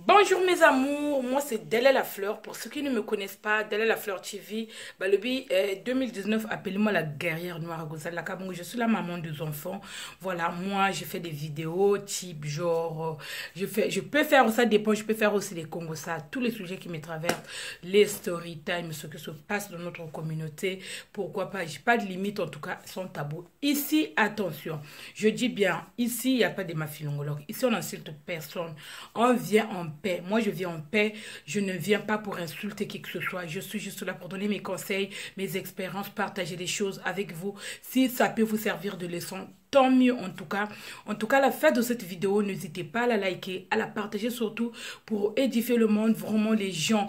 Bonjour mes amours, moi c'est Della la Fleur. Pour ceux qui ne me connaissent pas, Della la Fleur TV, le but est 2019, appelez-moi la guerrière noire à Gozal Lakabongo. Je suis la maman des enfants. Voilà, moi je fais des vidéos type genre, je peux faire, ça dépend, je peux faire aussi les Congos, ça, tous les sujets qui me traversent, les story time, ce qui se passe dans notre communauté, pourquoi pas, j'ai pas de limite en tout cas, sans tabou. Ici, attention, je dis bien, ici il n'y a pas de mafilongologue, ici on n'insulte personne, on vient en paix. Moi, je viens en paix. Je ne viens pas pour insulter qui que ce soit. Je suis juste là pour donner mes conseils, mes expériences, partager des choses avec vous. Si ça peut vous servir de leçon, tant mieux en tout cas. En tout cas, à la fin de cette vidéo, n'hésitez pas à la liker, à la partager surtout pour édifier le monde, vraiment les gens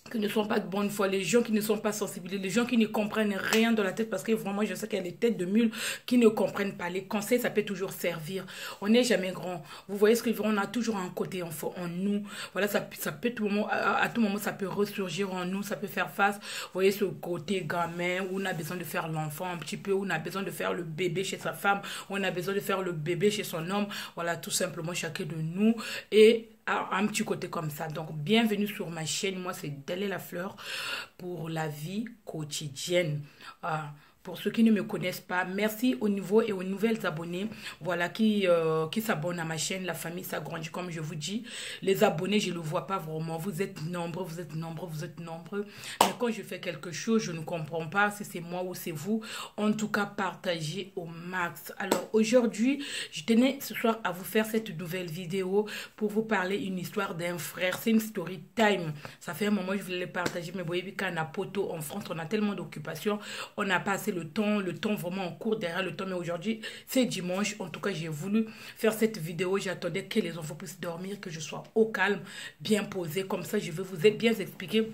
qui ne sont pas de bonne foi, les gens qui ne sont pas sensibilisés, les gens qui ne comprennent rien dans la tête, parce que vraiment, je sais qu'il y a des têtes de mules qui ne comprennent pas. Les conseils, ça peut toujours servir. On n'est jamais grand. Vous voyez ce que on a toujours un côté enfant en nous. Voilà, ça peut tout moment, à tout moment, ça peut ressurgir en nous, ça peut faire face. Vous voyez ce côté gamin où on a besoin de faire l'enfant un petit peu, où on a besoin de faire le bébé chez sa femme, où on a besoin de faire le bébé chez son homme. Voilà, tout simplement chacun de nous. Et un petit côté comme ça. Donc, bienvenue sur ma chaîne. Moi, c'est Della la Fleur pour la vie quotidienne. Pour ceux qui ne me connaissent pas, merci aux nouveaux et aux nouvelles abonnés, voilà, qui s'abonnent à ma chaîne. La famille s'agrandit, comme je vous dis. Les abonnés, je ne le vois pas vraiment. Vous êtes nombreux, vous êtes nombreux, vous êtes nombreux. Mais quand je fais quelque chose, je ne comprends pas si c'est moi ou c'est vous. En tout cas, partagez au max. Alors, aujourd'hui, je tenais ce soir à vous faire cette nouvelle vidéo pour vous parler une histoire d'un frère. C'est une story time. Ça fait un moment que je voulais le partager, mais vous voyez, vu qu'en a poteau en France, on a tellement d'occupations, on n'a pas assez le temps vraiment en cours derrière le temps. Mais aujourd'hui, c'est dimanche. En tout cas, j'ai voulu faire cette vidéo. J'attendais que les enfants puissent dormir, que je sois au calme, bien posé. Comme ça, je vais vous bien expliquer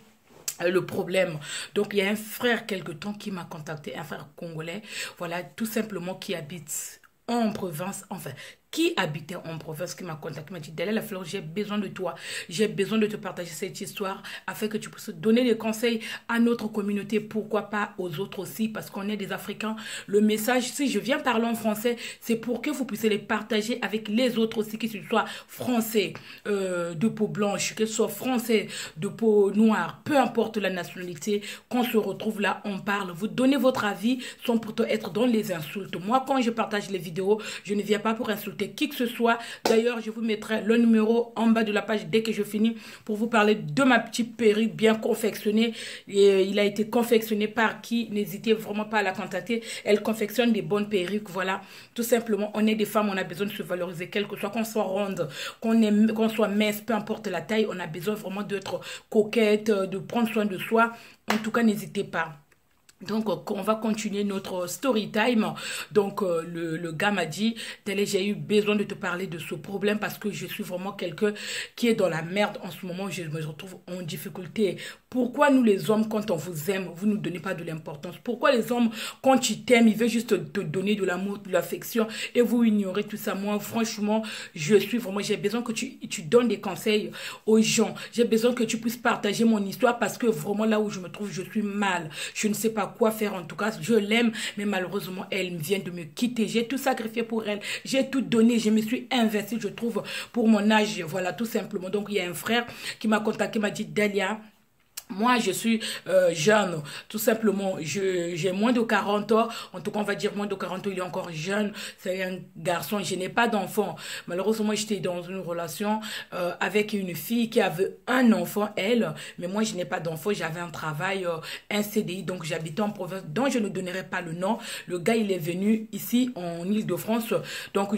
le problème. Donc, il y a un frère quelque temps qui m'a contacté, un frère congolais, voilà, tout simplement qui habite en province, enfin, qui habitait en province, qui m'a contacté, m'a dit, Della la Fleur, j'ai besoin de toi, j'ai besoin de te partager cette histoire afin que tu puisses donner des conseils à notre communauté, pourquoi pas aux autres aussi, parce qu'on est des Africains. Le message, si je viens parler en français, c'est pour que vous puissiez les partager avec les autres aussi, que ce soit français de peau blanche, que ce soit français de peau noire, peu importe la nationalité, qu'on se retrouve là, on parle, vous donnez votre avis sans pourtant être dans les insultes. Moi, quand je partage les vidéos, je ne viens pas pour insulter qui que ce soit. D'ailleurs, je vous mettrai le numéro en bas de la page dès que je finis pour vous parler de ma petite perruque bien confectionnée. Et il a été confectionné par qui? N'hésitez vraiment pas à la contacter. Elle confectionne des bonnes perruques. Voilà, tout simplement, on est des femmes, on a besoin de se valoriser, quel que soit, qu'on soit ronde, qu'on soit mince, peu importe la taille, on a besoin vraiment d'être coquette, de prendre soin de soi. En tout cas, n'hésitez pas. Donc, on va continuer notre story time. Donc, le gars m'a dit, Télé, j'ai eu besoin de te parler de ce problème parce que je suis vraiment quelqu'un qui est dans la merde en ce moment. Je me retrouve en difficulté. Pourquoi nous les hommes, quand on vous aime, vous ne nous donnez pas de l'importance? Pourquoi les hommes, quand ils t'aiment, ils veulent juste te donner de l'amour, de l'affection et vous ignorez tout ça? Moi, franchement, j'ai besoin que tu donnes des conseils aux gens. J'ai besoin que tu puisses partager mon histoire parce que vraiment là où je me trouve, je suis mal. Je ne sais pas quoi faire. En tout cas, je l'aime, mais malheureusement, elle vient de me quitter. J'ai tout sacrifié pour elle. J'ai tout donné. Je me suis investie, je trouve, pour mon âge. Voilà, tout simplement. Donc, il y a un frère qui m'a contacté, m'a dit, Delia, moi, je suis jeune, tout simplement, j'ai moins de 40 ans, en tout cas, on va dire moins de 40 ans, il est encore jeune, c'est un garçon, je n'ai pas d'enfant. Malheureusement, j'étais dans une relation avec une fille qui avait un enfant, elle, mais moi, je n'ai pas d'enfant, j'avais un travail, un CDI, donc j'habitais en province, dont je ne donnerai pas le nom. Le gars, il est venu ici, en Île-de-France, donc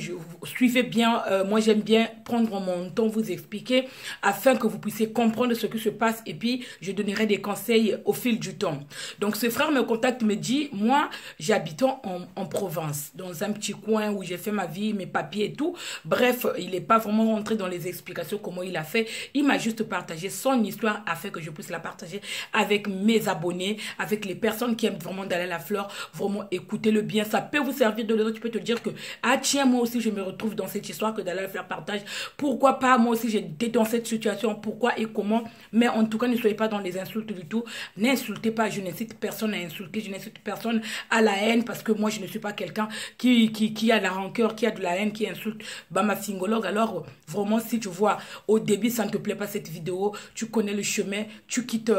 suivez bien, moi, j'aime bien prendre mon temps, vous expliquer, afin que vous puissiez comprendre ce qui se passe, et puis, je donnerai des conseils au fil du temps. Donc, ce frère me contacte, me dit, moi, j'habite en province, dans un petit coin où j'ai fait ma vie, mes papiers et tout. Bref, il n'est pas vraiment rentré dans les explications, comment il a fait. Il m'a juste partagé son histoire afin que je puisse la partager avec mes abonnés, avec les personnes qui aiment vraiment Della la Fleur. Vraiment, écoutez-le bien. Ça peut vous servir de l'autre. Tu peux te dire que, ah tiens, moi aussi, je me retrouve dans cette histoire que Della la Fleur partage. Pourquoi pas, moi aussi, j'étais dans cette situation. Pourquoi et comment? Mais en tout cas, ne soyez pas dans les les insultes du tout. N'insultez pas, je n'incite personne à insulter, je n'incite personne à la haine parce que moi je ne suis pas quelqu'un qui a la rancœur, qui a de la haine, qui insulte ma singologue. Alors vraiment si tu vois au début ça ne te plaît pas cette vidéo, tu connais le chemin, tu quittes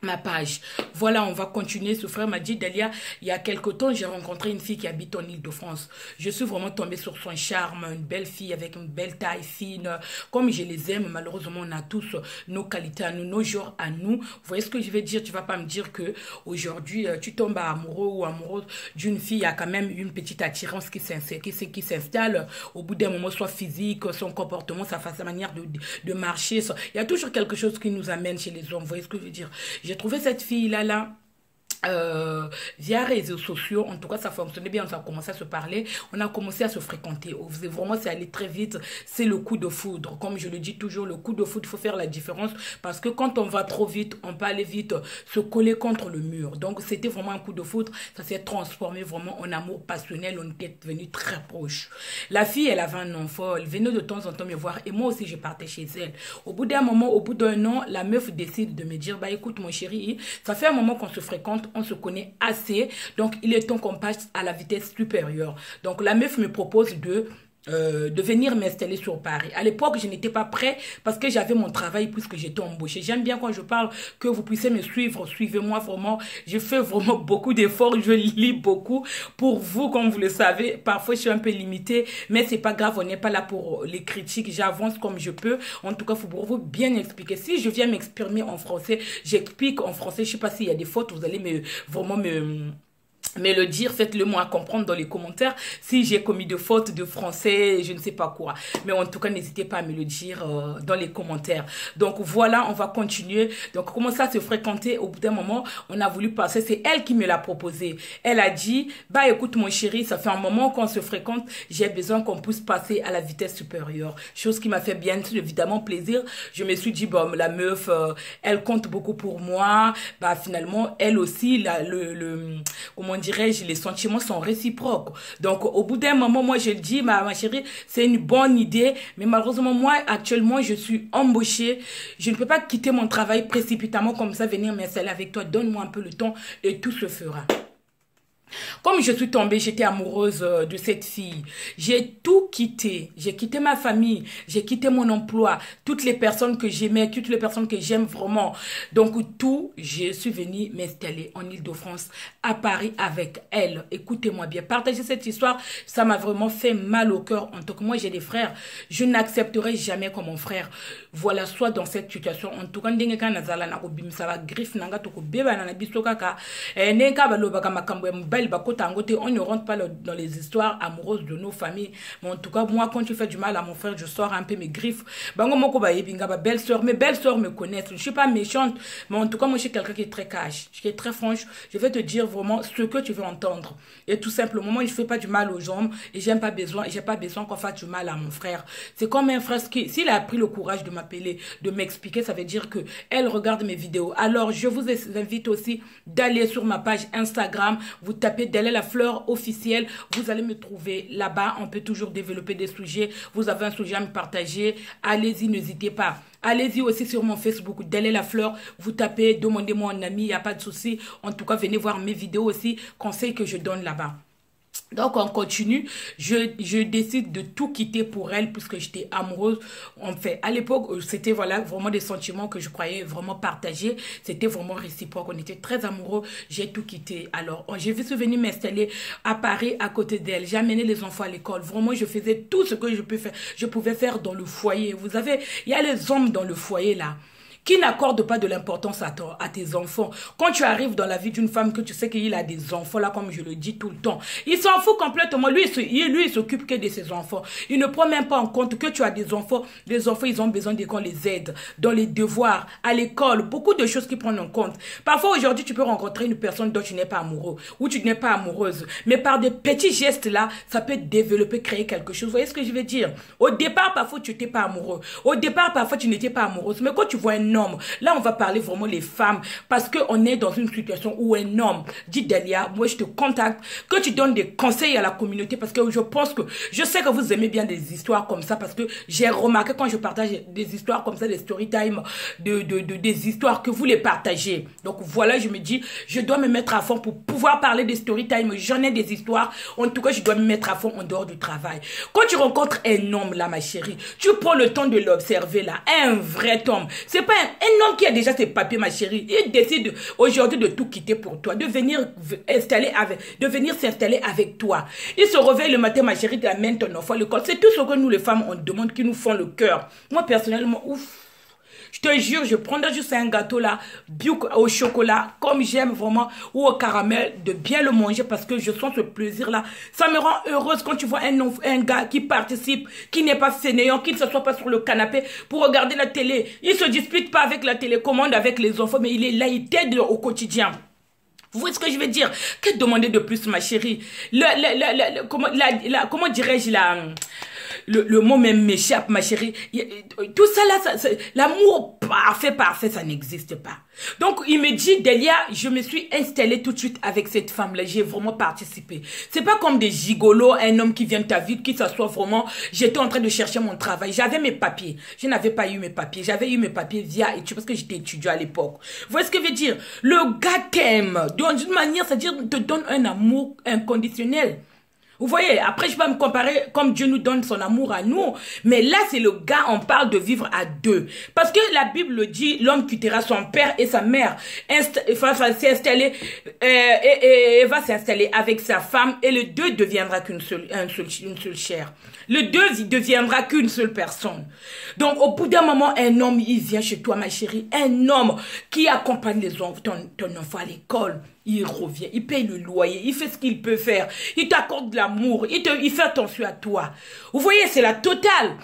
ma page. Voilà, on va continuer. Ce frère m'a dit, Dalia, il y a quelque temps, j'ai rencontré une fille qui habite en Île-de-France. Je suis vraiment tombée sur son charme, une belle fille avec une belle taille fine. Comme je les aime, malheureusement, on a tous nos qualités à nous, nos genres à nous. Vous voyez ce que je vais dire? Tu vas pas me dire que aujourd'hui tu tombes amoureux ou amoureuse d'une fille, il y a quand même une petite attirance qui s'installe au bout d'un moment, soit physique, son comportement, sa manière de marcher. Il y a toujours quelque chose qui nous amène chez les hommes. Vous voyez ce que je veux dire? J'ai trouvé cette fille-là, via réseaux sociaux. En tout cas, ça fonctionnait bien. On a commencé à se parler, on a commencé à se fréquenter. Vraiment, c'est allé très vite. C'est le coup de foudre. Comme je le dis toujours, le coup de foudre, il faut faire la différence parce que quand on va trop vite, on peut aller vite se coller contre le mur. Donc, c'était vraiment un coup de foudre. Ça s'est transformé vraiment en amour passionnel. On était devenus très proches. La fille, elle avait un enfant. Elle venait de temps en temps me voir et moi aussi, je partais chez elle. Au bout d'un moment, au bout d'un an, la meuf décide de me dire, bah écoute mon chéri, ça fait un moment qu'on se fréquente, on se connaît assez, donc il est temps qu'on passe à la vitesse supérieure. Donc la meuf me propose de venir m'installer sur Paris. À l'époque, je n'étais pas prêt parce que j'avais mon travail puisque j'étais embauchée. J'aime bien quand je parle que vous puissiez me suivre. Suivez-moi vraiment. Je fais vraiment beaucoup d'efforts. Je lis beaucoup pour vous, comme vous le savez. Parfois, je suis un peu limitée, mais c'est pas grave. On n'est pas là pour les critiques. J'avance comme je peux. En tout cas, il faut pour vous bien expliquer. Si je viens m'exprimer en français, j'explique en français. Je sais pas s'il y a des fautes. Vous allez vraiment me le dire, faites-le moi comprendre dans les commentaires si j'ai commis de fautes de français, je ne sais pas quoi. Mais en tout cas, n'hésitez pas à me le dire dans les commentaires. Donc voilà, on va continuer. Donc comment ça se fréquenter au bout d'un moment, on a voulu passer, c'est elle qui me l'a proposé. Elle a dit, bah écoute mon chéri, ça fait un moment qu'on se fréquente, j'ai besoin qu'on puisse passer à la vitesse supérieure. Chose qui m'a fait bien évidemment plaisir. Je me suis dit, bon, la meuf, elle compte beaucoup pour moi. Bah finalement, elle aussi, comment dirais-je, les sentiments sont réciproques. Donc, au bout d'un moment, moi, je dis, ma chérie, c'est une bonne idée. Mais malheureusement, moi, actuellement, je suis embauchée. Je ne peux pas quitter mon travail précipitamment comme ça, venir m'installer avec toi. Donne-moi un peu le temps et tout se fera. Comme je suis tombée, j'étais amoureuse de cette fille. J'ai tout quitté. J'ai quitté ma famille. J'ai quitté mon emploi. Toutes les personnes que j'aimais, toutes les personnes que j'aime vraiment. Donc tout, je suis venue m'installer en Île-de-France, à Paris avec elle. Écoutez-moi bien. Partager cette histoire, ça m'a vraiment fait mal au cœur. En tant que moi, j'ai des frères. Je n'accepterai jamais comme mon frère. Voilà, soit dans cette situation. En tout cas, on ne rentre pas dans les histoires amoureuses de nos familles. Mais en tout cas, moi, quand tu fais du mal à mon frère, je sors un peu mes griffes. Mes belles-sœurs me connaissent. Je ne suis pas méchante, mais en tout cas, moi, je suis quelqu'un qui est très cash, qui est très franche. Je vais te dire vraiment ce que tu veux entendre. Et tout simplement, moi, je ne fais pas du mal aux gens et j'ai pas besoin qu'on fasse du mal à mon frère. C'est comme un frère s'il a pris le courage de m'appeler, de m'expliquer, ça veut dire que elle regarde mes vidéos. Alors, je vous invite aussi d'aller sur ma page Instagram. Vous tapez Dalia la fleur officielle, vous allez me trouver là-bas. On peut toujours développer des sujets. Vous avez un sujet à me partager, allez-y, n'hésitez pas. Allez-y aussi sur mon Facebook, Dalia la fleur. Vous tapez, demandez-moi un ami, il n'y a pas de souci. En tout cas, venez voir mes vidéos aussi, conseils que je donne là-bas. Donc, on continue. Je décide de tout quitter pour elle puisque j'étais amoureuse. En fait, à l'époque, c'était voilà vraiment des sentiments que je croyais vraiment partagés. C'était vraiment réciproque. On était très amoureux. J'ai tout quitté. Alors, j'ai suis venue m'installer à Paris à côté d'elle. J'ai amené les enfants à l'école. Vraiment, je faisais tout ce que je pouvais faire dans le foyer. Vous savez, il y a les hommes dans le foyer là qui n'accorde pas de l'importance à tes enfants. Quand tu arrives dans la vie d'une femme que tu sais qu'il a des enfants, là, comme je le dis tout le temps, il s'en fout complètement. Lui, il s'occupe que de ses enfants. Il ne prend même pas en compte que tu as des enfants. Les enfants, ils ont besoin qu'on les aide dans les devoirs, à l'école, beaucoup de choses qu'ils prennent en compte. Parfois, aujourd'hui, tu peux rencontrer une personne dont tu n'es pas amoureux ou tu n'es pas amoureuse. Mais par des petits gestes là, ça peut développer, créer quelque chose. Vous voyez ce que je veux dire? Au départ, parfois, tu n'étais pas amoureux. Au départ, parfois, tu n'étais pas amoureuse. Mais quand tu vois un un homme. Là, on va parler vraiment les femmes parce qu'on est dans une situation où un homme dit Delia, moi je te contacte, que tu donnes des conseils à la communauté parce que je sais que vous aimez bien des histoires comme ça parce que j'ai remarqué quand je partage des histoires comme ça, des story time, des histoires que vous les partagez. Donc voilà, je me dis, je dois me mettre à fond pour pouvoir parler des story time. J'en ai des histoires. En tout cas, je dois me mettre à fond en dehors du travail. Quand tu rencontres un homme là, ma chérie, tu prends le temps de l'observer là. Un vrai homme. C'est pas un homme qui a déjà ses papiers, ma chérie. Il décide aujourd'hui de tout quitter pour toi, de venir s'installer avec toi. Il se réveille le matin, ma chérie, tu amènes ton enfant à l'école. C'est tout ce que nous les femmes on demande qui nous font le cœur. Moi personnellement, ouf. Je te jure, je prendrais juste un gâteau là, au chocolat, comme j'aime vraiment, ou au caramel, de bien le manger parce que je sens ce plaisir là. Ça me rend heureuse quand tu vois un gars qui participe, qui n'est pas fainéant, qui ne s'assoit pas sur le canapé pour regarder la télé. Il se dispute pas avec la télécommande, avec les enfants, mais il est là, il t'aide au quotidien. Vous voyez ce que je veux dire? Que demander de plus, ma chérie? Comment dirais-je le mot même m'échappe, ma chérie. Tout ça là, l'amour parfait, ça n'existe pas. Donc, il me dit, Delia, je me suis installée tout de suite avec cette femme-là. J'ai vraiment participé. C'est pas comme des gigolos, un homme qui vient de ta vie, qui s'assoit vraiment. J'étais en train de chercher mon travail. J'avais mes papiers. Je n'avais pas eu mes papiers. J'avais eu mes papiers via études parce que j'étais étudiant à l'époque. Vous voyez ce que je veux dire? Le gars t'aime. D'une manière, c'est-à-dire, te donne un amour inconditionnel. Vous voyez, après je vais me comparer comme Dieu nous donne son amour à nous. Mais là, c'est le gars, on parle de vivre à deux. Parce que la Bible dit, l'homme quittera son père et sa mère. Va s'installer, et va s'installer avec sa femme. Et le deux deviendra une seule chair. Le deux deviendra qu'une seule personne. Donc, au bout d'un moment, un homme, il vient chez toi, ma chérie. Un homme qui accompagne ton enfant à l'école. Il revient, il paye le loyer, il fait ce qu'il peut faire. Il t'accorde de l'amour, il fait attention à toi. Vous voyez, c'est la totale.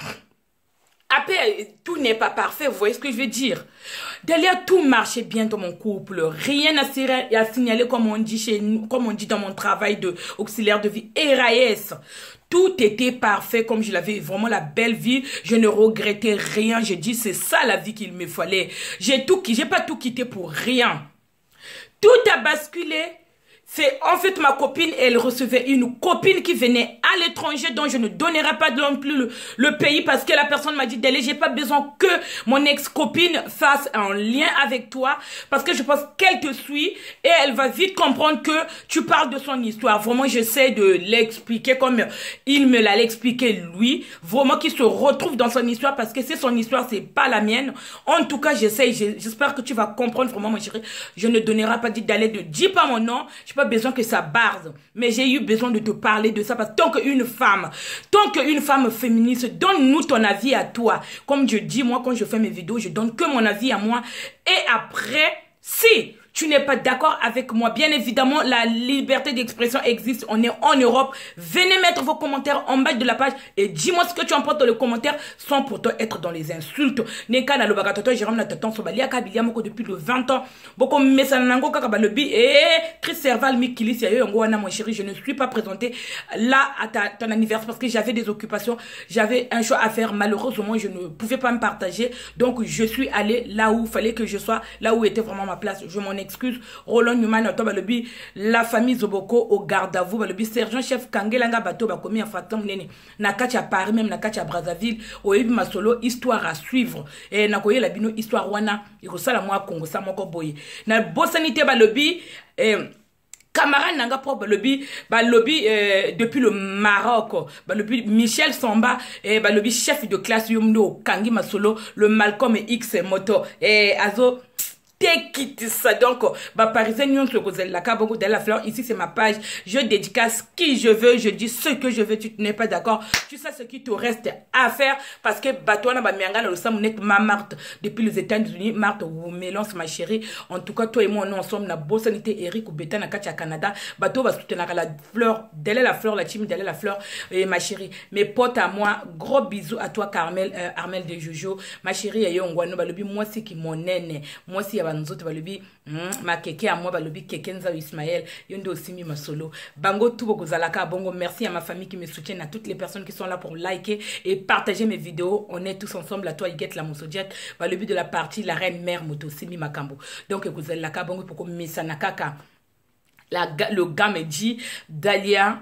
Après, tout n'est pas parfait, vous voyez ce que je veux dire? Derrière, tout marchait bien dans mon couple. Rien à signaler, comme on dit chez nous, comme on dit dans mon travail de auxiliaire de vie, RAS. Tout était parfait, comme je l'avais vraiment la belle vie. Je ne regrettais rien. J'ai dit, c'est ça la vie qu'il me fallait. J'ai pas tout quitté pour rien. Tout a basculé. C'est en fait ma copine, elle recevait une copine qui venait à l'étranger dont je ne donnerai pas non plus le pays parce que la personne m'a dit Délé, j'ai pas besoin que mon ex-copine fasse un lien avec toi parce que je pense qu'elle te suit et elle va vite comprendre que tu parles de son histoire. Vraiment, j'essaie de l'expliquer comme il me l'a expliqué lui. Vraiment qu'il se retrouve dans son histoire parce que c'est son histoire, c'est pas la mienne. En tout cas, j'espère que tu vas comprendre vraiment, mon chéri. Je ne donnerai pas dit d'aller de dis pas mon nom. Je pas besoin que ça barde, mais j'ai eu besoin de te parler de ça parce que tant qu'une femme féministe, donne-nous ton avis à toi. Comme je dis, moi, quand je fais mes vidéos, je donne que mon avis à moi. Et après, si tu n'es pas d'accord avec moi, bien évidemment, la liberté d'expression existe. On est en Europe. Venez mettre vos commentaires en bas de la page et dis-moi ce que tu en penses dans les commentaires sans pourtant être dans les insultes. Neka na lobaka toto Jérôme na tatan sobalia kabilia moko depuis le 20 ans. Boko mesanango kaka balobi Chris Serval Mikilis ya yo wana mon chéri, je ne suis pas présenté là à ton anniversaire parce que j'avais des occupations, j'avais un choix à faire. Malheureusement, je ne pouvais pas me partager. Donc je suis allée là où il fallait que je sois, là où était vraiment ma place. Je m'en excuse. Roland Newman balobi la famille Zoboko au garde à vous balobi sergent chef Kangelanga bato ba commis infraction nene na kati à Paris, même na kati à Brazzaville au Ebi Masolo, histoire à suivre et na koye la bino histoire wana ikosala moi Congo sa moko boye na bosanité balobi camarade nanga pro balobi depuis le Maroc balobi Michel Samba balobi chef de classe yomdo Kangi Masolo le Malcolm X moto azo quitte ça. Donc parisien nyon se cause la caboko de la fleur. Ici c'est ma page, je dédicace qui je veux, je dis ce que je veux. Tu n'es pas d'accord, tu sais ce qui te reste à faire parce que batouana ba mianga na le samunet ma Marthe depuis les États-Unis. Marthe ou Mélance ma chérie, en tout cas toi et moi on est ensemble na bosanité Eric ou Beta na katia Canada bateau va soutenir la fleur delle la fleur la team delle la fleur et ma chérie mes potes à moi, gros bisous à toi Carmel Armel de Jojo ma chérie et yo ngwano balobi moi c'est qui mon nene moi c'est banzoto balobi ma keke à moi balobi keke nza Ismaël yondo aussi mi masolo bango tout boko zalaka bongo. Merci à ma famille qui me soutient, à toutes les personnes qui sont là pour liker et partager mes vidéos. On est tous ensemble à toi Iguette la Mosodiette balobi de la partie la reine mère moto simi makambo. Donc kozalaka bongo pour misanakaka. Le gars me dit Dalia,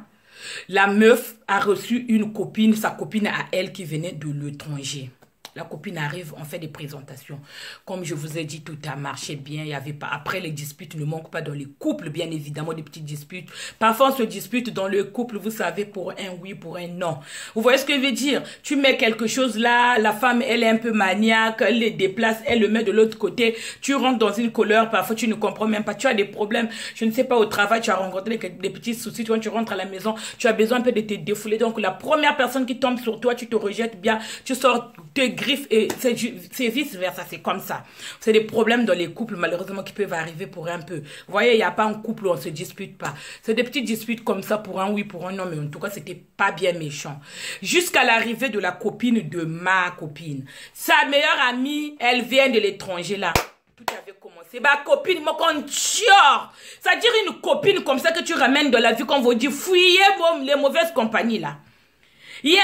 la meuf a reçu une copine, sa copine à elle qui venait de l'étranger. La copine arrive, on fait des présentations. Comme je vous ai dit, tout a marché bien. Il y avait pas. Après, les disputes ne manquent pas dans les couples, bien évidemment, des petites disputes. Parfois, on se dispute dans le couple, vous savez, pour un oui, pour un non. Vous voyez ce que je veux dire? Tu mets quelque chose là, la femme, elle est un peu maniaque, elle les déplace, elle le met de l'autre côté. Tu rentres dans une colère, parfois tu ne comprends même pas. Tu as des problèmes, je ne sais pas, au travail, tu as rencontré des petits soucis. Quand tu rentres à la maison, tu as besoin un peu de te défouler. Donc, la première personne qui tombe sur toi, tu te rejettes bien, tu sors tes griffes et c'est vice versa, c'est comme ça. C'est des problèmes dans les couples malheureusement qui peuvent arriver pour un peu. Vous voyez, il n'y a pas un couple où on ne se dispute pas. C'est des petites disputes comme ça pour un oui, pour un non, mais en tout cas, c'était pas bien méchant. Jusqu'à l'arrivée de la copine de ma copine. Sa meilleure amie, elle vient de l'étranger là. Tout avait commencé. Ma copine, moi, quand c'est-à-dire une copine comme ça que tu ramènes dans la vie, qu'on vous dit, fouillez les mauvaises compagnies là. Ya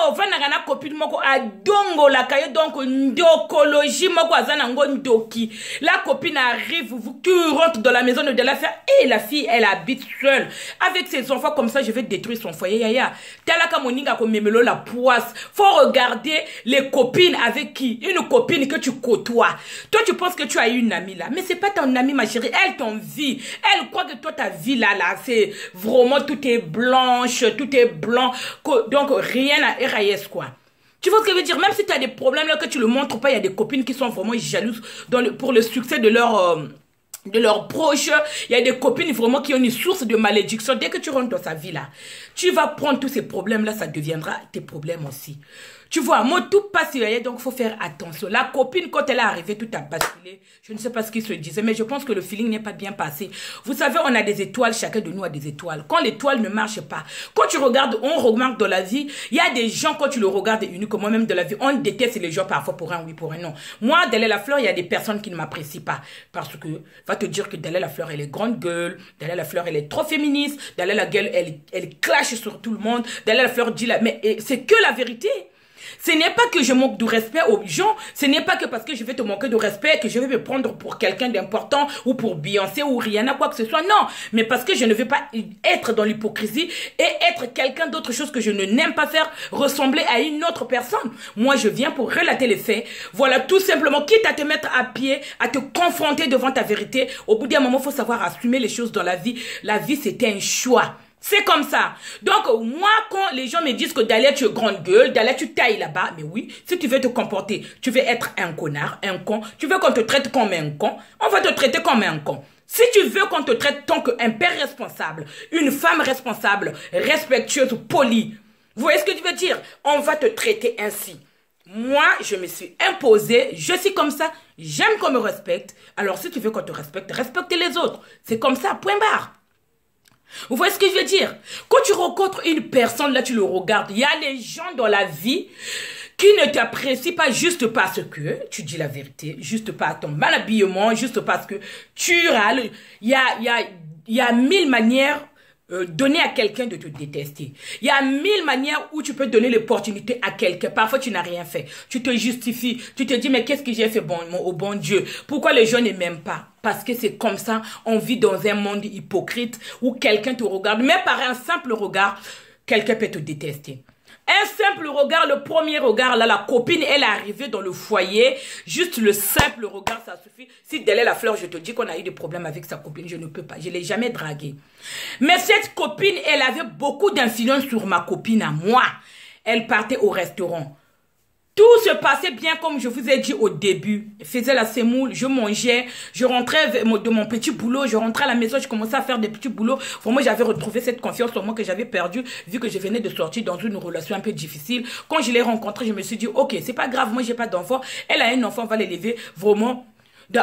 ovana na copine moko adongo la kayo donc ndokologie moko azana ngo ndoki. La copine arrive, tu rentres dans la maison de la faire et la fille elle habite seule avec ses enfants comme ça je vais détruire son foyer yaya. Talaka moninga ko memelo la poisse. Faut regarder les copines avec qui une copine que tu côtoies. Toi tu penses que tu as une amie là, mais c'est pas ton amie ma chérie, elle t'envie. Elle croit que toi ta vie là c'est vraiment tout est blanche, tout est blanc. Donc rien à RAS quoi. Tu vois ce que je veux dire? Même si tu as des problèmes là que tu le montres pas, il y a des copines qui sont vraiment jalouses pour le succès de leurs proches. Il y a des copines vraiment qui ont une source de malédiction. Dès que tu rentres dans sa vie là, tu vas prendre tous ces problèmes là, ça deviendra tes problèmes aussi. Tu vois, moi tout passe, donc il faut faire attention. La copine, quand elle est arrivée, tout a basculé. Je ne sais pas ce qu'il se disait, mais je pense que le feeling n'est pas bien passé. Vous savez, on a des étoiles, chacun de nous a des étoiles. Quand l'étoile ne marche pas, quand tu regardes, on remarque dans la vie, il y a des gens, quand tu le regardes, unique, moi-même de la vie, on déteste les gens parfois pour un oui, pour un non. Moi, Dalia Lafleur, il y a des personnes qui ne m'apprécient pas. Parce que, va te dire que Dalia Lafleur, elle est grande gueule. Dalia Lafleur, elle est trop féministe. Dalia la gueule, elle clash sur tout le monde. Dalia Lafleur dit mais c'est que la vérité. Ce n'est pas que je manque de respect aux gens, ce n'est pas que parce que je vais te manquer de respect que je vais me prendre pour quelqu'un d'important ou pour Beyoncé ou Rihanna, quoi que ce soit. Non, mais parce que je ne veux pas être dans l'hypocrisie et être quelqu'un d'autre chose que je ne n'aime pas faire, ressembler à une autre personne. Moi, je viens pour relater les faits. Voilà, tout simplement, quitte à te mettre à pied, à te confronter devant ta vérité. Au bout d'un moment, il faut savoir assumer les choses dans la vie. La vie, c'était un choix. C'est comme ça. Donc, moi, quand les gens me disent que Dalia, tu es grande gueule, Dalia, tu tailles là-bas, mais oui, si tu veux te comporter, tu veux être un connard, un con, tu veux qu'on te traite comme un con, on va te traiter comme un con. Si tu veux qu'on te traite tant qu'un père responsable, une femme responsable, respectueuse, polie, vous voyez ce que je veux dire? On va te traiter ainsi. Moi, je me suis imposée, je suis comme ça, j'aime qu'on me respecte. Alors, si tu veux qu'on te respecte, respecte les autres. C'est comme ça, point barre. Vous voyez ce que je veux dire? Quand tu rencontres une personne, là tu le regardes, il y a les gens dans la vie qui ne t'apprécient pas juste parce que tu dis la vérité, juste par ton mal habillement, juste parce que tu râles. Il y a 1000 manières donner à quelqu'un de te détester. Il y a 1000 manières où tu peux donner l'opportunité à quelqu'un. Parfois, tu n'as rien fait. Tu te justifies. Tu te dis, mais qu'est-ce que j'ai fait au bon Dieu? Pourquoi les gens ne m'aiment pas? Parce que c'est comme ça. On vit dans un monde hypocrite où quelqu'un te regarde. Mais par un simple regard, quelqu'un peut te détester. Un simple regard, le premier regard, là, la copine, elle est arrivée dans le foyer. Juste le simple regard, ça suffit. Si Dalia Lafleur, je te dis qu'on a eu des problèmes avec sa copine, je ne peux pas. Je ne l'ai jamais draguée. Mais cette copine, elle avait beaucoup d'influence sur ma copine à moi. Elle partait au restaurant. Tout se passait bien comme je vous ai dit au début. Je faisais la semoule, je mangeais, je rentrais de mon petit boulot, je rentrais à la maison, je commençais à faire des petits boulots. Vraiment, j'avais retrouvé cette confiance en moi que j'avais perdue vu que je venais de sortir dans une relation un peu difficile. Quand je l'ai rencontrée, je me suis dit, ok, c'est pas grave, moi j'ai pas d'enfant. Elle a un enfant, on va l'élever. Vraiment,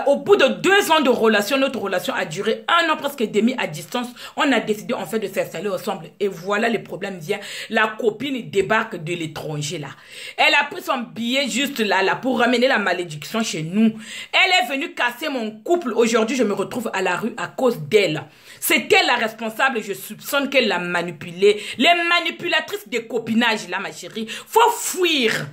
Au bout de 2 ans de relation, notre relation a duré 1 an presque et demi à distance. On a décidé en fait de s'installer ensemble. Et voilà, le problème vient. La copine débarque de l'étranger là. Elle a pris son billet juste là pour ramener la malédiction chez nous. Elle est venue casser mon couple. Aujourd'hui, je me retrouve à la rue à cause d'elle. C'est elle la responsable. Je soupçonne qu'elle l'a manipulée. Les manipulatrices de copinage là, ma chérie. Faut fuir.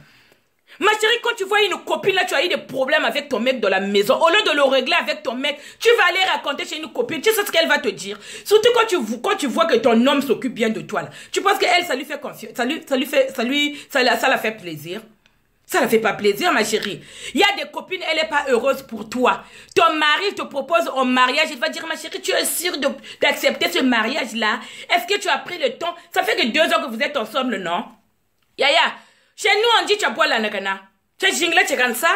Ma chérie, quand tu vois une copine là, tu as eu des problèmes avec ton mec dans la maison. Au lieu de le régler avec ton mec, tu vas aller raconter chez une copine. Tu sais ce qu'elle va te dire. Surtout quand tu vois que ton homme s'occupe bien de toi là. Tu penses qu'elle, ça lui fait confiance. Ça la fait plaisir. Ça ne fait pas plaisir, ma chérie. Il y a des copines, elle n'est pas heureuse pour toi. Ton mari te propose un mariage. Il va dire, ma chérie, tu es sûre d'accepter ce mariage-là? Est-ce que tu as pris le temps? Ça fait que 2 ans que vous êtes ensemble, non? Yaya. Chez nous, on dit tchapoua la nakana. Tu jingle, tu gagnes ça?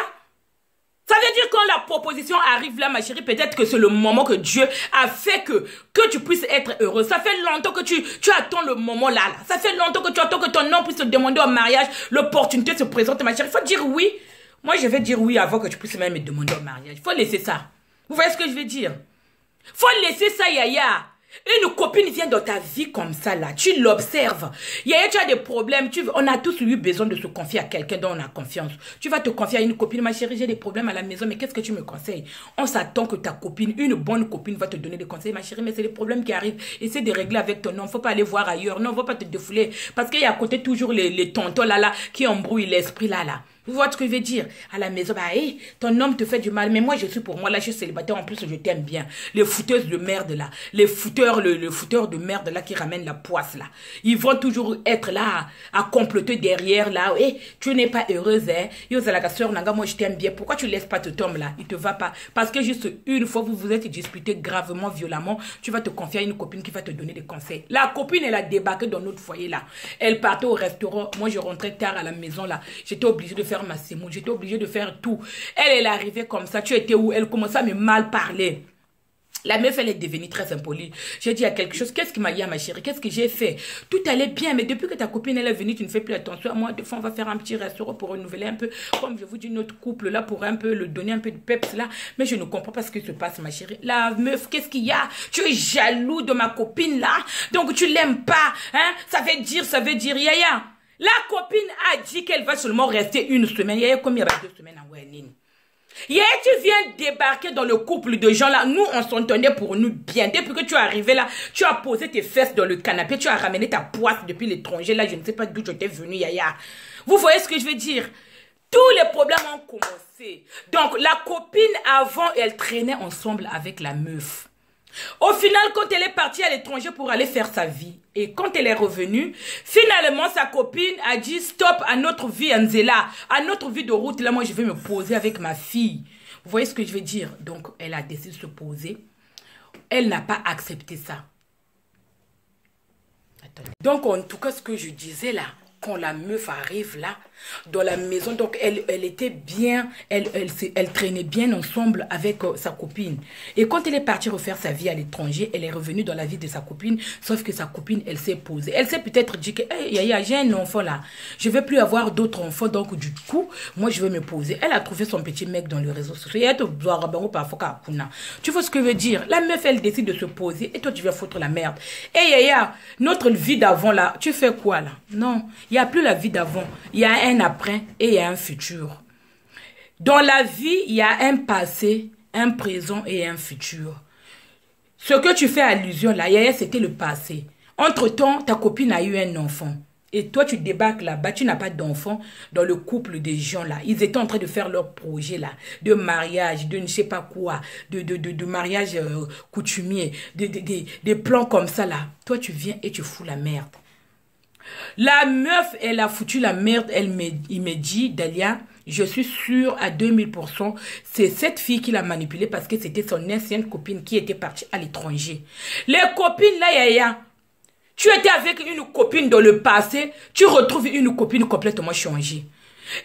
Ça veut dire quand la proposition arrive là, ma chérie, peut-être que c'est le moment que Dieu a fait que tu puisses être heureux. Ça fait longtemps que tu attends le moment là. Ça fait longtemps que tu attends que ton homme puisse te demander en mariage. L'opportunité se présente, ma chérie. Il faut dire oui. Moi, je vais dire oui avant que tu puisses même me demander en mariage. Il faut laisser ça. Vous voyez ce que je veux dire? Il faut laisser ça, Yaya. Une copine vient dans ta vie comme ça là, tu l'observes. Yaya, tu as des problèmes, on a tous eu besoin de se confier à quelqu'un dont on a confiance. Tu vas te confier à une copine, ma chérie, j'ai des problèmes à la maison, mais qu'est-ce que tu me conseilles? On s'attend que ta copine, une bonne copine va te donner des conseils, ma chérie, mais c'est des problèmes qui arrivent. Essaie de régler avec ton homme, faut pas aller voir ailleurs, non, faut pas te défouler. Parce qu'il y a à côté toujours les tontons là qui embrouillent l'esprit là. Vous voyez ce que je veux dire? À la maison, bah, hey, ton homme te fait du mal, mais moi, je suis pour moi, là, je suis célibataire, en plus, je t'aime bien. Les fouteuses de merde, là, les fouteurs, le fouteur de merde, là, qui ramène la poisse, là. Ils vont toujours être là, à comploter derrière, là, hey, tu n'es pas heureuse, hein? Yo, Zalaka, sœur, Nanga, moi, je t'aime bien. Pourquoi tu laisses pas cet homme, là? Il te va pas. Parce que juste une fois, vous vous êtes disputé gravement, violemment, tu vas te confier à une copine qui va te donner des conseils. La copine, elle a débarqué dans notre foyer, là. Elle partait au restaurant. Moi, je rentrais tard à la maison, là. J'étais obligée de faire ma sémoule, j'étais obligée de faire tout. Elle est arrivée comme ça. Tu étais où? Elle commençait à me mal parler. La meuf, elle est devenue très impolie. J'ai dit à quelque chose. Qu'est-ce qui m'a dit à ma chérie? Qu'est-ce que j'ai fait? Tout allait bien, mais depuis que ta copine, elle est venue, tu ne fais plus attention à moi. Des fois, on va faire un petit restaurant pour renouveler un peu. Comme je vous dis, notre couple là, pour un peu le donner un peu de peps là. Mais je ne comprends pas ce qui se passe, ma chérie. La meuf, qu'est-ce qu'il y a? Tu es jaloux de ma copine là. Donc, tu l'aimes pas. Hein? Ça veut dire, Yaya. La copine a dit qu'elle va seulement rester 1 semaine. Yaya, comme il y a 2 semaines en Wayne. Hier, tu viens débarquer dans le couple de gens là. Nous, on s'entendait pour nous bien. Depuis que tu es arrivé là, tu as posé tes fesses dans le canapé. Tu as ramené ta poisse depuis l'étranger. Là, je ne sais pas d'où je t'ai venu, Yaya. Vous voyez ce que je veux dire? Tous les problèmes ont commencé. Donc, la copine, avant, elle traînait ensemble avec la meuf. Au final, quand elle est partie à l'étranger pour aller faire sa vie, et quand elle est revenue, finalement, sa copine a dit stop à notre vie, Anzela, à notre vie de route. Là, moi, je vais me poser avec ma fille. Vous voyez ce que je veux dire? Donc, elle a décidé de se poser. Elle n'a pas accepté ça. Attendez. Donc, en tout cas, ce que je disais là, quand la meuf arrive là, dans la maison, donc elle était bien, elle traînait bien ensemble avec sa copine. Et quand elle est partie refaire sa vie à l'étranger, elle est revenue dans la vie de sa copine, sauf que sa copine, elle s'est posée. Elle s'est peut-être dit que, hey, Yaya, j'ai un enfant là, je ne vais plus avoir d'autres enfants, donc du coup, moi je vais me poser. Elle a trouvé son petit mec dans le réseau social. Tu vois ce que je veux dire? La meuf, elle décide de se poser et toi tu vas foutre la merde. Hey Yaya, notre vie d'avant là, tu fais quoi là? Non, il n'y a plus la vie d'avant. Il y a un après et il y a un futur. Dans la vie, il y a un passé, un présent et un futur. Ce que tu fais allusion là, Yaya, c'était le passé. Entre-temps, ta copine a eu un enfant. Et toi, tu débarques là-bas, tu n'as pas d'enfant dans le couple des gens là. Ils étaient en train de faire leur projet là, de mariage, de ne sais pas quoi, de mariage coutumier, des plans comme ça là. Toi, tu viens et tu fous la merde. La meuf, elle a foutu la merde. Il me dit, Dalia, je suis sûre à 2000%, c'est cette fille qui l'a manipulée parce que c'était son ancienne copine qui était partie à l'étranger. Les copines là, Yaya, tu étais avec une copine dans le passé, tu retrouves une copine complètement changée.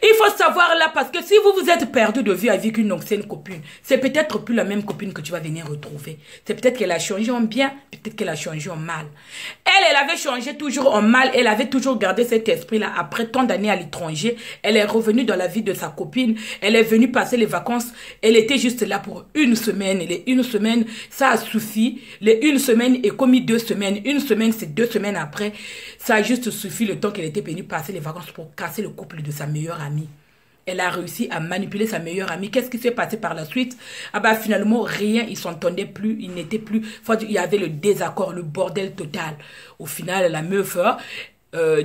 Il faut savoir là, parce que si vous vous êtes perdu de vue avec une ancienne copine, c'est peut-être plus la même copine que tu vas venir retrouver. C'est peut-être qu'elle a changé en bien, peut-être qu'elle a changé en mal. Elle avait changé toujours en mal, elle avait toujours gardé cet esprit-là. Après tant d'années à l'étranger, elle est revenue dans la vie de sa copine, elle est venue passer les vacances, elle était juste là pour une semaine. Et les une semaine, ça a suffi. Les une semaine est commis 2 semaines. Une semaine, c'est 2 semaines après. Ça a juste suffi le temps qu'elle était venue passer les vacances pour casser le couple de sa meilleure amie. Elle a réussi à manipuler sa meilleure amie. Qu'est-ce qui s'est passé par la suite? Ah bah finalement, rien, ils s'entendaient plus, ils n'étaient plus... Il y avait le désaccord, le bordel total. Au final, la meuf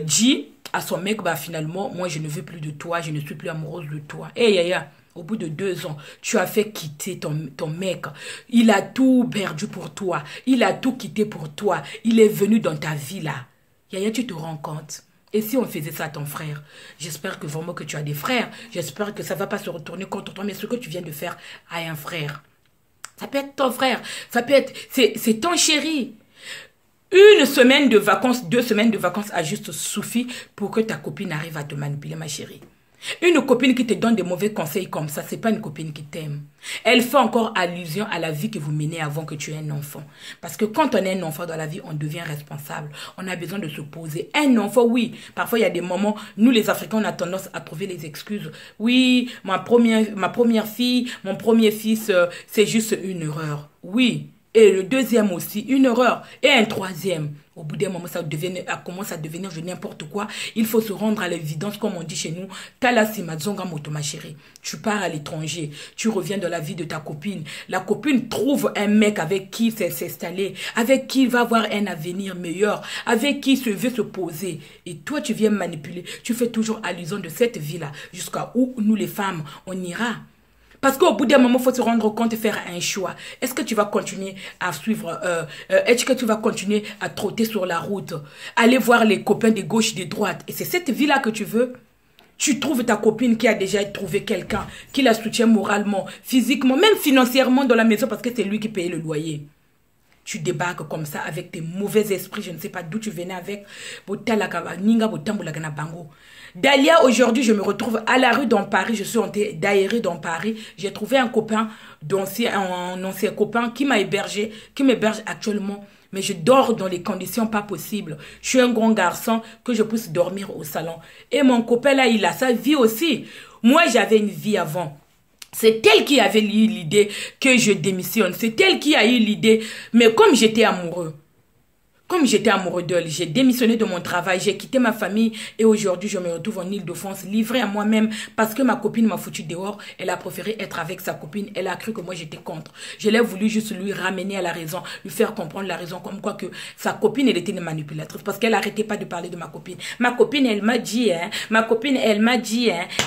dit à son mec, bah finalement, moi je ne veux plus de toi, je ne suis plus amoureuse de toi. Hey, Yaya, au bout de 2 ans, tu as fait quitter ton mec. Il a tout perdu pour toi. Il a tout quitté pour toi. Il est venu dans ta vie là. Yaya, tu te rends compte? Et si on faisait ça à ton frère? J'espère que vraiment que tu as des frères. J'espère que ça ne va pas se retourner contre toi. Mais ce que tu viens de faire à un frère, ça peut être ton frère. Ça peut être... C'est ton chéri. Une semaine de vacances, 2 semaines de vacances a juste suffi pour que ta copine arrive à te manipuler, ma chérie. Une copine qui te donne des mauvais conseils comme ça, c'est pas une copine qui t'aime. Elle fait encore allusion à la vie que vous menez avant que tu aies un enfant. Parce que quand on est un enfant dans la vie, on devient responsable. On a besoin de se poser. Un enfant, oui. Parfois, il y a des moments, nous les Africains, on a tendance à trouver les excuses. Oui, ma première fille, mon premier fils, c'est juste une erreur. Oui. Et le deuxième aussi, une erreur. Et un troisième. Au bout d'un moment, ça commence à devenir n'importe quoi. Il faut se rendre à l'évidence, comme on dit chez nous. Talasimazonga moto, ma chérie. Tu pars à l'étranger. Tu reviens dans la vie de ta copine. La copine trouve un mec avec qui s'installer, avec qui il va avoir un avenir meilleur, avec qui il veut se poser. Et toi, tu viens manipuler. Tu fais toujours allusion de cette vie-là. Jusqu'à où nous, les femmes, on ira. Parce qu'au bout d'un moment, il faut se rendre compte et faire un choix. Est-ce que tu vas continuer à suivre, est-ce que tu vas continuer à trotter sur la route, aller voir les copains de gauche, de droite? Et c'est cette vie-là que tu veux? Tu trouves ta copine qui a déjà trouvé quelqu'un, qui la soutient moralement, physiquement, même financièrement dans la maison parce que c'est lui qui paye le loyer. Tu débarques comme ça avec tes mauvais esprits, je ne sais pas d'où tu venais avec. Dalia, aujourd'hui, je me retrouve à la rue dans Paris. Je suis en train d'aérer dans Paris. J'ai trouvé un copain, un ancien copain qui m'a hébergé, qui m'héberge actuellement. Mais je dors dans les conditions pas possibles. Je suis un grand garçon que je puisse dormir au salon. Et mon copain là, il a sa vie aussi. Moi, j'avais une vie avant. C'est elle qui avait eu l'idée que je démissionne. C'est elle qui a eu l'idée. Mais comme j'étais amoureux, d'elle, j'ai démissionné de mon travail, j'ai quitté ma famille et aujourd'hui je me retrouve en Île-de-France livrée à moi-même parce que ma copine m'a foutu dehors. Elle a préféré être avec sa copine, elle a cru que moi j'étais contre. Je l'ai voulu juste lui ramener à la raison, lui faire comprendre la raison comme quoi que sa copine elle était une manipulatrice parce qu'elle n'arrêtait pas de parler de ma copine. Ma copine elle m'a dit,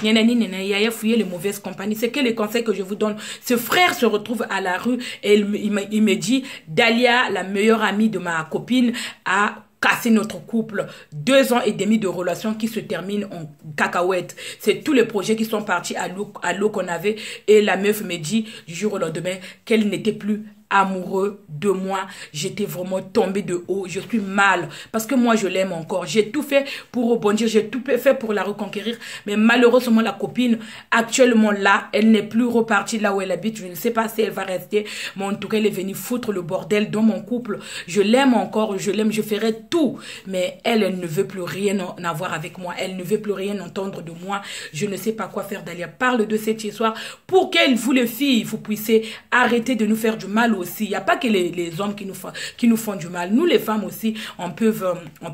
Yaya fouillé les mauvaises compagnies. C'est que les conseils que je vous donne. Ce frère se retrouve à la rue et il me dit, Dalia, la meilleure amie de ma copine, a cassé notre couple. 2 ans et demi de relation qui se termine en cacahuète. C'est tous les projets qui sont partis à l'eau qu'on avait. Et la meuf me dit du jour au lendemain qu'elle n'était plus amoureux de moi. J'étais vraiment tombée de haut. Je suis mal parce que moi je l'aime encore. J'ai tout fait pour rebondir. J'ai tout fait pour la reconquérir. Mais malheureusement la copine actuellement là, elle n'est plus repartie là où elle habite. Je ne sais pas si elle va rester. Mais en tout cas elle est venue foutre le bordel dans mon couple. Je l'aime encore. Je l'aime. Je ferai tout. Mais elle ne veut plus rien avoir avec moi. Elle ne veut plus rien entendre de moi. Je ne sais pas quoi faire. Dalia, parle de cette histoire pour qu'elle, vous les filles, vous puissiez arrêter de nous faire du mal aussi. Il n'y a pas que les hommes qui nous font du mal. Nous, les femmes aussi, on peut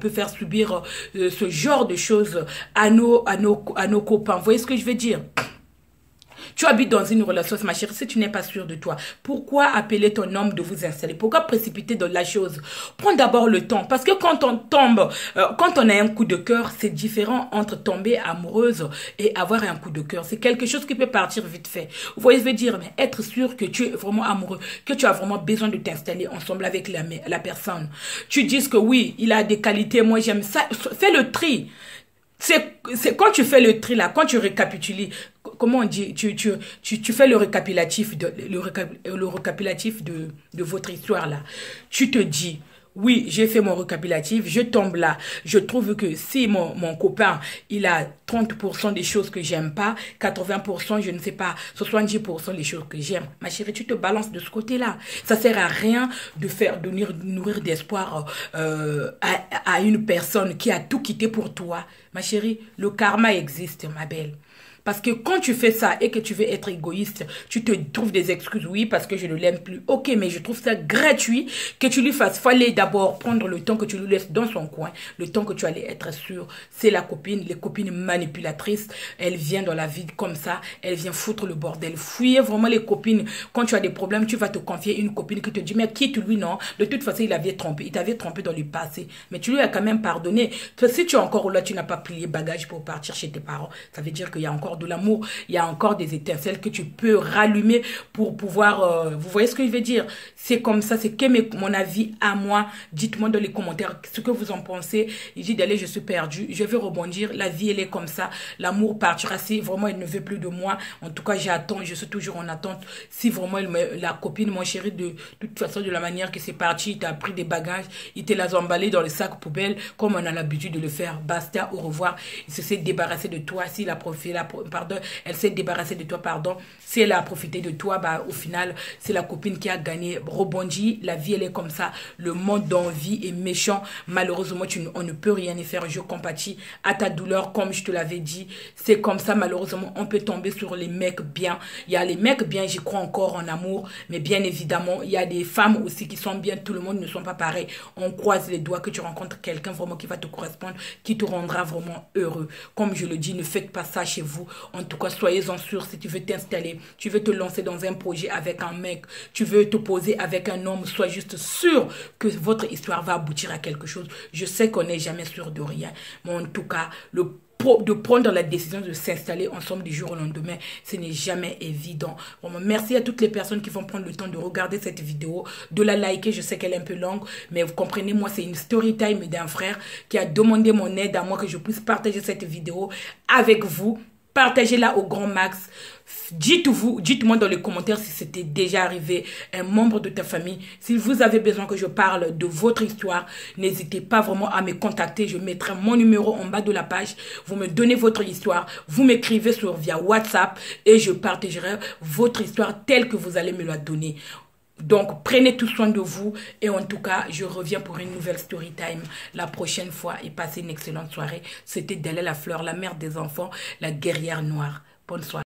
faire subir ce genre de choses à nos copains. Vous voyez ce que je veux dire? Tu habites dans une relation, ma chérie, si tu n'es pas sûre de toi, pourquoi appeler ton homme de vous installer? Pourquoi précipiter dans la chose? Prends d'abord le temps. Parce que quand on tombe, quand on a un coup de cœur, c'est différent entre tomber amoureuse et avoir un coup de cœur. C'est quelque chose qui peut partir vite fait. Vous voyez, je veux dire, mais être sûr que tu es vraiment amoureux, que tu as vraiment besoin de t'installer ensemble avec la personne. Tu dis que oui, il a des qualités, moi j'aime ça. Fais le tri. C'est quand tu fais le tri là, quand tu récapitules, comment on dit, tu fais le récapitulatif de votre histoire là. Tu te dis, Oui, j'ai fait mon récapitulatif, je tombe là. Je trouve que si mon copain, il a 30% des choses que j'aime pas, 80%, je ne sais pas, 70% des choses que j'aime. Ma chérie, tu te balances de ce côté-là. Ça sert à rien de nourrir d'espoir à une personne qui a tout quitté pour toi. Ma chérie, le karma existe, ma belle. Parce que quand tu fais ça et que tu veux être égoïste, tu te trouves des excuses. Oui, parce que je ne l'aime plus. Ok, mais je trouve ça gratuit que tu lui fasses. Fallait d'abord prendre le temps que tu lui laisses dans son coin. Le temps que tu allais être sûr. C'est la copine, les copines manipulatrices. Elle vient dans la vie comme ça. Elle vient foutre le bordel. Fuyez vraiment les copines. Quand tu as des problèmes, tu vas te confier une copine qui te dit, mais quitte lui, non. De toute façon, il avait trompé. Il t'avait trompé dans le passé. Mais tu lui as quand même pardonné. Si tu es encore là, tu n'as pas plié bagage pour partir chez tes parents. Ça veut dire qu'il y a encore de l'amour, il y a encore des étincelles que tu peux rallumer pour pouvoir, vous voyez ce que je veux dire, c'est comme ça, c'est que mon avis à moi. Dites-moi dans les commentaires ce que vous en pensez. Il dit d'aller, je suis perdu, je vais rebondir, la vie elle est comme ça, l'amour partira si vraiment il ne veut plus de moi. En tout cas j'attends, je suis toujours en attente. Si vraiment la copine, mon chéri, de toute façon, de la manière que c'est parti, il t'a pris des bagages, il te les a emballés dans les sacs poubelles comme on a l'habitude de le faire, basta, au revoir. Il se s'est débarrassé de toi. S'il a profité, pardon, elle s'est débarrassée de toi, pardon. Si elle a profité de toi, bah, au final, c'est la copine qui a gagné. Rebondit, la vie, elle est comme ça. Le monde d'envie est méchant. Malheureusement, on ne peut rien y faire. Je compatis à ta douleur, comme je te l'avais dit. C'est comme ça, malheureusement, on peut tomber sur les mecs bien. Il y a les mecs bien, j'y crois encore en amour. Mais bien évidemment, il y a des femmes aussi qui sont bien. Tout le monde ne sont pas pareils. On croise les doigts que tu rencontres quelqu'un vraiment qui va te correspondre, qui te rendra vraiment heureux. Comme je le dis, ne faites pas ça chez vous. En tout cas, soyez-en sûrs. Si tu veux t'installer, tu veux te lancer dans un projet avec un mec, tu veux te poser avec un homme, sois juste sûr que votre histoire va aboutir à quelque chose. Je sais qu'on n'est jamais sûr de rien, mais en tout cas, de prendre la décision de s'installer ensemble du jour au lendemain, ce n'est jamais évident. Vraiment, merci à toutes les personnes qui vont prendre le temps de regarder cette vidéo, de la liker. Je sais qu'elle est un peu longue, mais vous comprenez, moi, c'est une story time d'un frère qui a demandé mon aide à moi que je puisse partager cette vidéo avec vous. Partagez-la au grand max. Dites-moi dans les commentaires si c'était déjà arrivé, un membre de ta famille. Si vous avez besoin que je parle de votre histoire, n'hésitez pas vraiment à me contacter. Je mettrai mon numéro en bas de la page. Vous me donnez votre histoire. Vous m'écrivez via WhatsApp et je partagerai votre histoire telle que vous allez me la donner. Donc, prenez tout soin de vous. Et en tout cas, je reviens pour une nouvelle story time la prochaine fois. Et passez une excellente soirée. C'était Della la Fleur, la mère des enfants, la guerrière noire. Bonne soirée.